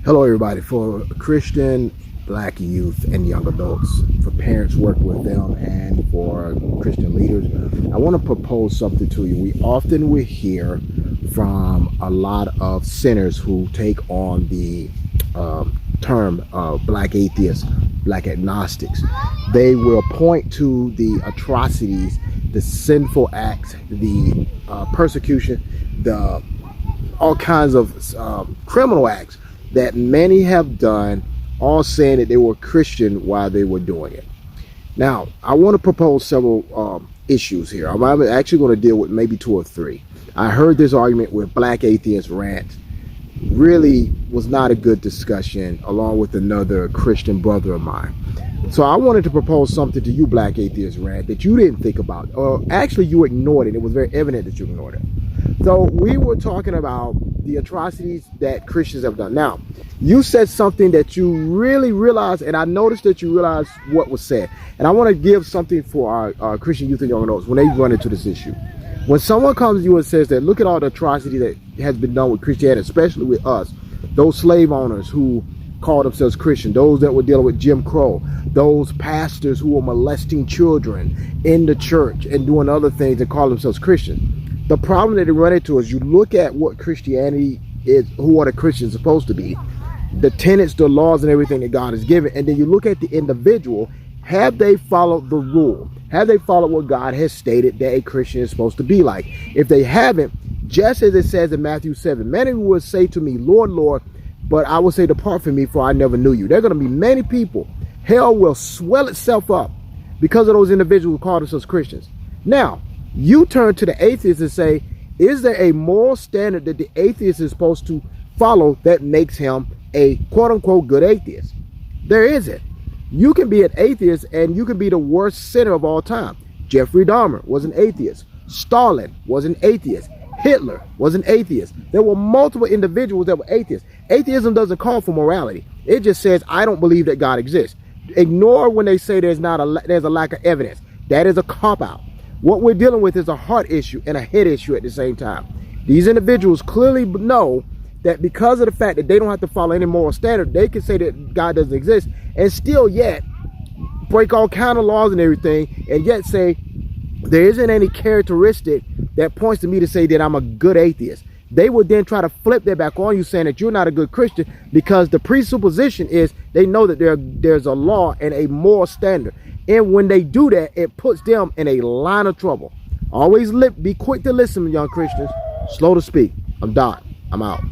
Hello everybody. For Christian black youth and young adults, for parents working with them, and for Christian leaders, I want to propose something to you. We often will hear from a lot of sinners who take on the term black atheists, black agnostics. They will point to the atrocities, the sinful acts, the persecution, the all kinds of criminal acts that many have done, all saying that they were Christian while they were doing it. Now, I want to propose several issues here. I'm actually going to deal with maybe two or three. I heard this argument with Black Atheist Rant. Really was not a good discussion, along with another Christian brother of mine. So I wanted to propose something to you, Black Atheist Rant, that you didn't think about, or actually you ignored it. It was very evident that you ignored it. So we were talking about the atrocities that Christians have done. Now, you said something that you really realized, and I noticed that you realized what was said. And I want to give something for our Christian youth and young adults when they run into this issue. When someone comes to you and says that, look at all the atrocity that has been done with Christianity, especially with us, those slave owners who called themselves Christian, those that were dealing with Jim Crow, those pastors who were molesting children in the church and doing other things and call themselves Christian. The problem that they run into is you look at what Christianity is, who are the Christians supposed to be, the tenets, the laws, and everything that God has given, and then you look at the individual. Have they followed the rule? Have they followed what God has stated that a Christian is supposed to be like? If they haven't, just as it says in Matthew 7, many will say to me, Lord, Lord, but I will say, depart from me, for I never knew you. There are going to be many people. Hell will swell itself up because of those individuals who call themselves Christians. Now, you turn to the atheists and say, is there a moral standard that the atheist is supposed to follow that makes him a quote-unquote good atheist? There isn't. You can be an atheist and you can be the worst sinner of all time. Jeffrey Dahmer was an atheist. Stalin was an atheist. Hitler was an atheist. There were multiple individuals that were atheists. Atheism doesn't call for morality. It just says, I don't believe that God exists. Ignore when they say there's a lack of evidence. That is a cop-out. What we're dealing with is a heart issue and a head issue at the same time. These individuals clearly know that because of the fact that they don't have to follow any moral standard, they can say that God doesn't exist and still yet break all kind of laws and everything, and yet say there isn't any characteristic that points to me to say that I'm a good atheist. They would then try to flip that back on you, saying that you're not a good Christian, because the presupposition is they know that there's a law and a moral standard. And when they do that, it puts them in a line of trouble. Always be quick to listen, young Christians. Slow to speak. I'm Dot. I'm out.